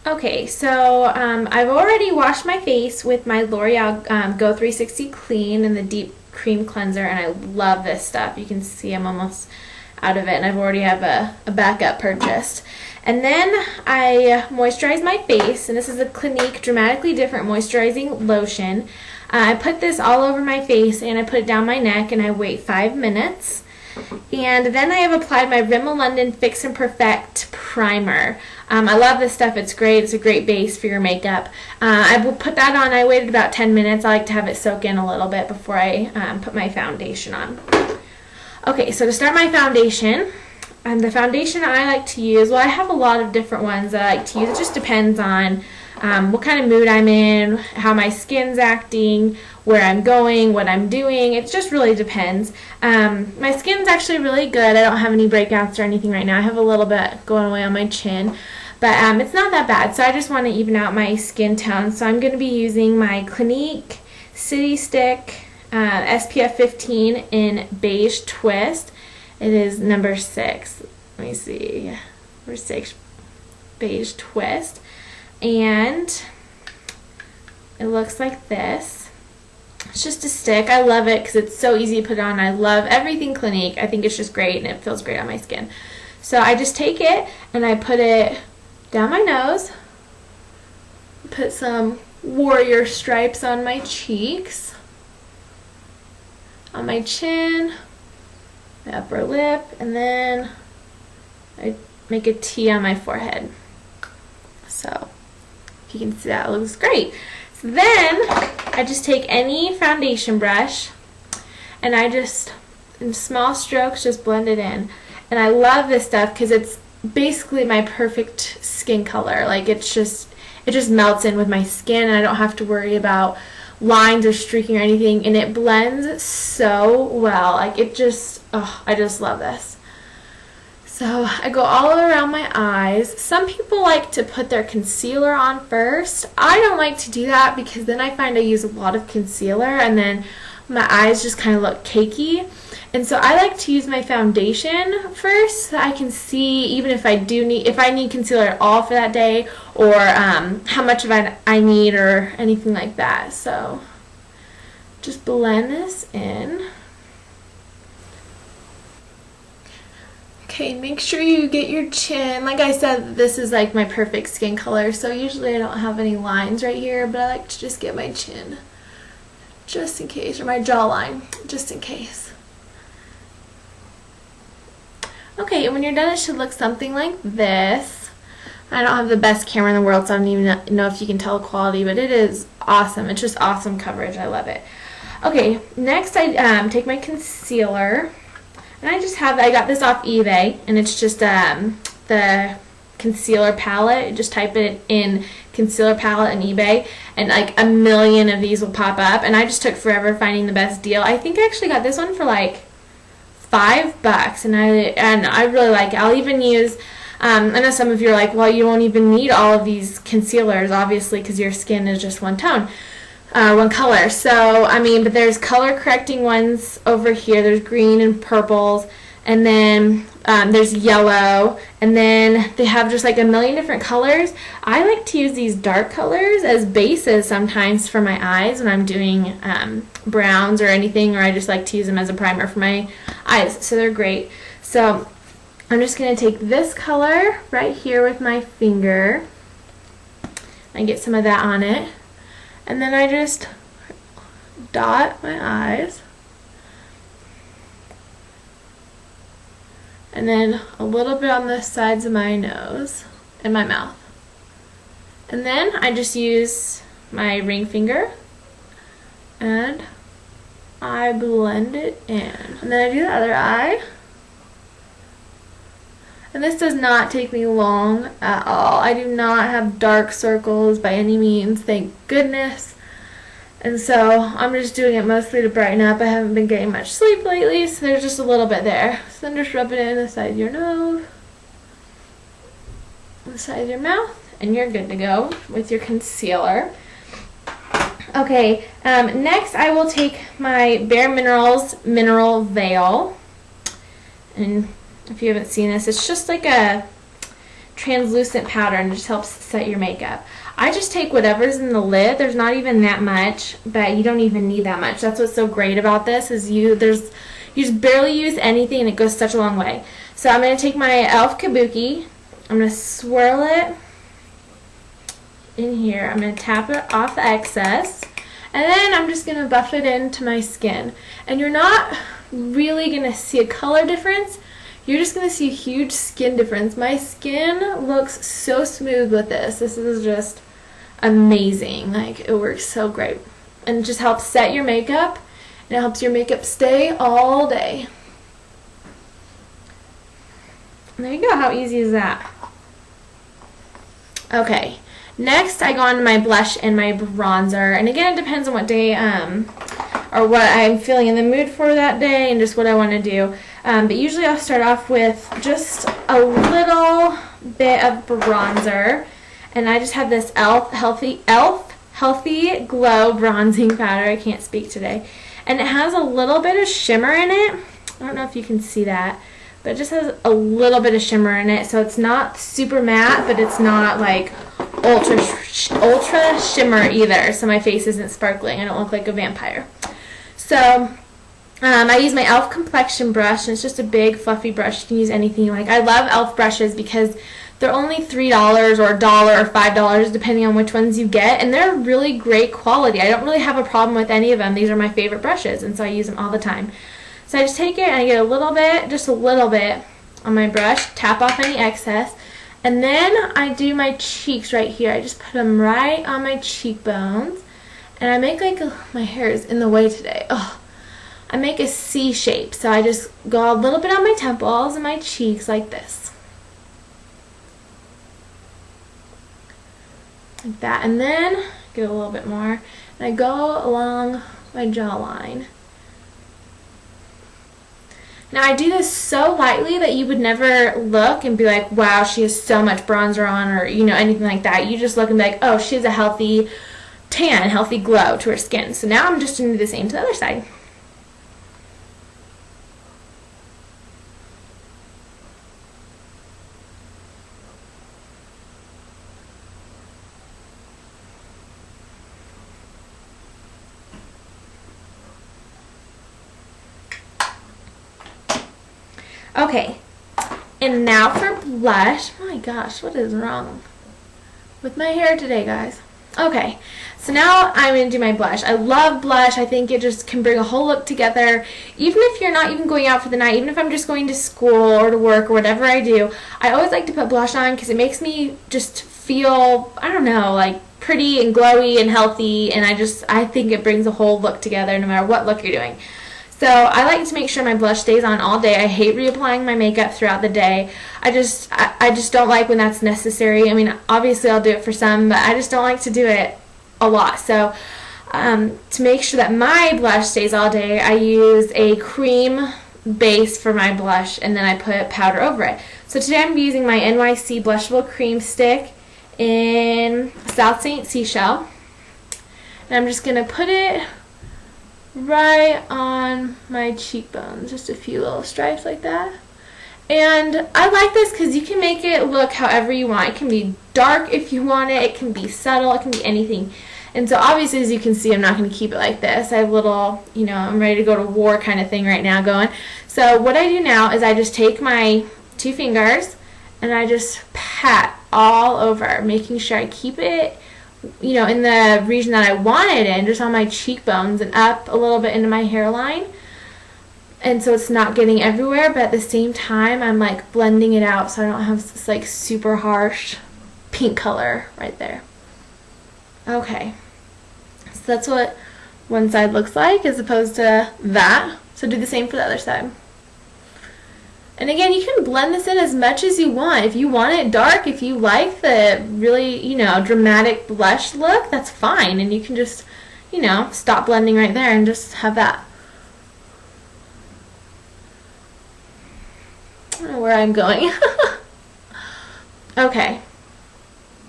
Okay, so I've already washed my face with my L'Oreal Go 360 Clean and the Deep Cream Cleanser, and I love this stuff. You can see I'm almost out of it, and I've already have a backup purchased. And then I moisturize my face, and this is a Clinique Dramatically Different Moisturizing Lotion. I put this all over my face, and I put it down my neck, and I wait 5 minutes. And then I have applied my Rimmel London Fix and Perfect Primer. I love this stuff. It's great. It's a great base for your makeup. I will put that on. I waited about 10 minutes. I like to have it soak in a little bit before I put my foundation on. Okay, so to start my foundation, the foundation I like to use, well, I have a lot of different ones that I like to use. It just depends on what kind of mood I'm in, how my skin's acting, where I'm going, what I'm doing. It just really depends. My skin's actually really good. I don't have any breakouts or anything right now. I have a little bit going away on my chin, but it's not that bad. So I just want to even out my skin tone. So I'm going to be using my Clinique City Stick SPF 15 in Beige Twist. It is number 6. Let me see. Number 6 Beige Twist. And it looks like this. It's just a stick. I love it because it's so easy to put on. I love everything Clinique. I think it's just great and it feels great on my skin. So I just take it and I put it down my nose. Put some warrior stripes on my cheeks, on my chin, my upper lip, and then I make a T on my forehead. So if you can see that, it looks great. So then I just take any foundation brush and I just, in small strokes, just blend it in. And I love this stuff because it's basically my perfect skin color. Like it just melts in with my skin and I don't have to worry about lines or streaking or anything, and it blends so well. Like it just, oh, I just love this. So I go all around my eyes. Some people like to put their concealer on first. I don't like to do that because then I find I use a lot of concealer and then my eyes just kind of look cakey. And so I like to use my foundation first so that I can see even if I need concealer at all for that day, or how much of it I need or anything like that. So just blend this in. Okay, make sure you get your chin. Like I said, this is like my perfect skin color, so usually I don't have any lines right here, but I like to just get my chin just in case, or my jawline just in case. Okay, and when you're done, it should look something like this. I don't have the best camera in the world, so I don't even know if you can tell the quality, but it is awesome. It's just awesome coverage. I love it. Okay, next I take my concealer, and I got this off eBay, and it's just the concealer palette. You just type it in concealer palette on eBay, and like a million of these will pop up, and I just took forever finding the best deal. I think I actually got this one for like $5, and I really like it. I'll even use, I know some of you are like, well, you won't even need all of these concealers, obviously, because your skin is just one tone, one color. So, I mean, but there's color correcting ones over here. There's green and purples, and then there's yellow, and then they have just like a million different colors. I like to use these dark colors as bases sometimes for my eyes when I'm doing browns or anything, or I just like to use them as a primer for my eyes, so they're great. So I'm just going to take this color right here with my finger and get some of that on it, and then I just dot my eyes, and then a little bit on the sides of my nose and my mouth. And then I just use my ring finger and I blend it in. And then I do the other eye. And this does not take me long at all. I do not have dark circles by any means, thank goodness. And so I'm just doing it mostly to brighten up. I haven't been getting much sleep lately, so there's just a little bit there. So then just rub it in the side of your nose, the side of your mouth, and you're good to go with your concealer. Okay, next I will take my Bare Minerals Mineral Veil. And if you haven't seen this, it's just like a translucent powder, and it just helps set your makeup. I just take whatever's in the lid. There's not even that much, but you don't even need that much. That's what's so great about this is you just barely use anything and it goes such a long way. So I'm going to take my e.l.f. Kabuki. I'm going to swirl it in here. I'm going to tap it off the excess. And then I'm just going to buff it into my skin. And you're not really going to see a color difference. You're just going to see a huge skin difference. My skin looks so smooth with this. This is just amazing. Like, it works so great. And it just helps set your makeup. And it helps your makeup stay all day. And there you go. How easy is that? Okay. Next, I go on to my blush and my bronzer. And again, it depends on what day or what I'm feeling in the mood for that day and just what I want to do. But usually I'll start off with just a little bit of bronzer. And I just have this e.l.f. Healthy Glow bronzing powder. I can't speak today. And it has a little bit of shimmer in it. I don't know if you can see that. But it just has a little bit of shimmer in it. So it's not super matte, but it's not like ultra shimmer either. So my face isn't sparkling. I don't look like a vampire. So I use my e.l.f. complexion brush, and it's just a big fluffy brush. You can use anything you like. I love e.l.f. brushes because they're only $3 or $1 or $5 depending on which ones you get, and they're really great quality. I don't really have a problem with any of them. These are my favorite brushes, and so I use them all the time. So I just take it and I get a little bit, just a little bit on my brush, tap off any excess, and then I do my cheeks right here. I just put them right on my cheekbones, and I make like my hair is in the way today. Oh, I make a C shape. So I just go a little bit on my temples and my cheeks like this. Like that. And then get a little bit more. And I go along my jawline. Now I do this so lightly that you would never look and be like, wow, she has so much bronzer on, or anything like that. You just look and be like, oh, she has a healthy tan, healthy glow to her skin. So now I'm just going to do the same to the other side. Okay, and now for blush. My gosh, what is wrong with my hair today, guys? Okay, so now I'm going to do my blush. I love blush. I think it just can bring a whole look together. Even if you're not even going out for the night, even if I'm just going to school or to work or whatever I do, I always like to put blush on because it makes me just feel, I don't know, like pretty and glowy and healthy, and I think it brings a whole look together no matter what look you're doing. So I like to make sure my blush stays on all day. I hate reapplying my makeup throughout the day. I just don't like when that's necessary. I mean, obviously I'll do it for some, but I just don't like to do it a lot. So to make sure that my blush stays all day, I use a cream base for my blush, and then I put powder over it. So today I'm using my NYC Blushable Cream Stick in South St. Seashell. And I'm just going to put it right on my cheekbones, just a few little stripes like that. And I like this because you can make it look however you want. It can be dark if you want it, it can be subtle, it can be anything. And so obviously, as you can see, I'm not going to keep it like this. I have a little, I'm ready to go to war kind of thing right now going. So what I do now is I just take my 2 fingers and I just pat all over, making sure I keep it in the region that I want it in, just on my cheekbones and up a little bit into my hairline. And so it's not getting everywhere, but at the same time, I'm like blending it out so I don't have this like super harsh pink color right there. Okay. So that's what one side looks like as opposed to that. So do the same for the other side. And again, you can blend this in as much as you want. If you want it dark, if you like the really, dramatic blush look, that's fine. And you can just, stop blending right there and just have that. I don't know where I'm going. Okay.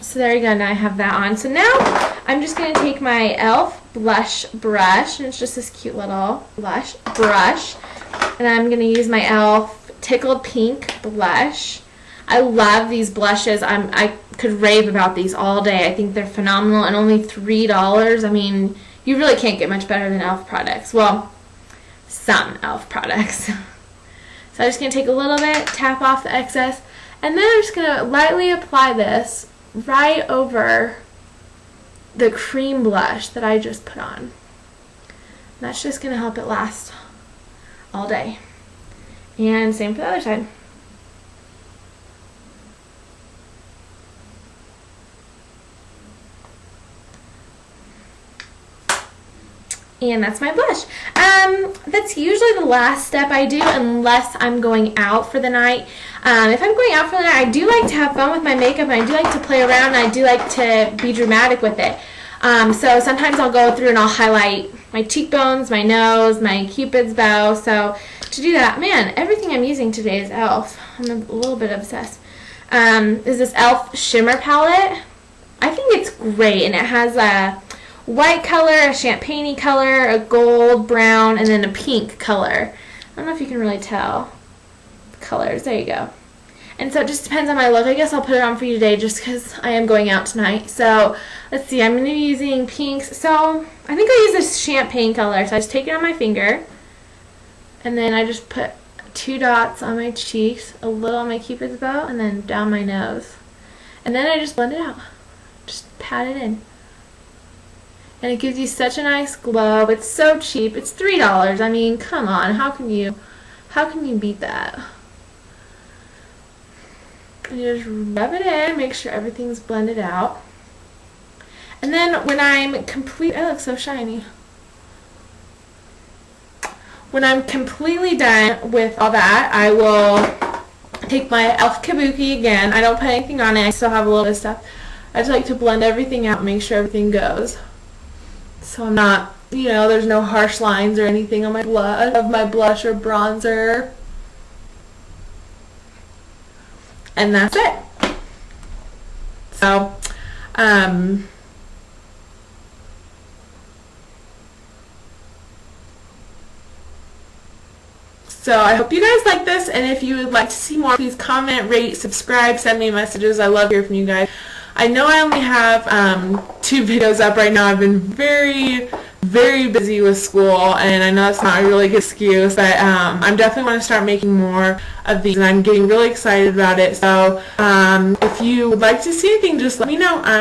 So there you go. Now I have that on. So now I'm just going to take my e.l.f. blush brush, and it's just this cute little blush brush. And I'm going to use my e.l.f. Tickled Pink blush. I love these blushes. I could rave about these all day. I think they're phenomenal, and only $3. I mean, you really can't get much better than e.l.f. products. Well, some e.l.f. products. So I'm just going to take a little bit, tap off the excess, and then I'm just going to lightly apply this right over the cream blush that I just put on. And that's just going to help it last all day. And same for the other side. And that's my blush. That's usually the last step I do unless I'm going out for the night. If I'm going out for the night, I do like to have fun with my makeup, and I do like to play around, and I do like to be dramatic with it. So sometimes I'll go through and I'll highlight my cheekbones, my nose, my cupid's bow. So to do that, man, everything I'm using today is e.l.f. I'm a little bit obsessed. Is this e.l.f. Shimmer Palette. I think it's great, and it has a white color, a champagne-y color, a gold, brown, and then a pink color. I don't know if you can really tell the colors. There you go. And so it just depends on my look. I guess I'll put it on for you today just because I am going out tonight. So let's see. I'm going to be using pinks. So I think I'll use this champagne color. So I just take it on my finger, and then I just put 2 dots on my cheeks, a little on my cupid's bow, and then down my nose. And then I just blend it out. Just pat it in. And it gives you such a nice glow. It's so cheap. It's $3. I mean, come on. How can you beat that? And you just rub it in, make sure everything's blended out. And then when I'm complete, I look so shiny. When I'm completely done with all that, I will take my e.l.f. Kabuki again. I don't put anything on it. I still have a little bit of stuff. I just like to blend everything out and make sure everything goes. So I'm not, you know, there's no harsh lines or anything on my blush or bronzer. And that's it. So, so I hope you guys like this, and if you would like to see more, please comment, rate, subscribe, send me messages. I love hearing from you guys. I know I only have 2 videos up right now. I've been very busy with school, and I know it's not a really good excuse, but I'm definitely want to start making more of these, and I'm getting really excited about it. So if you would like to see anything, just let me know.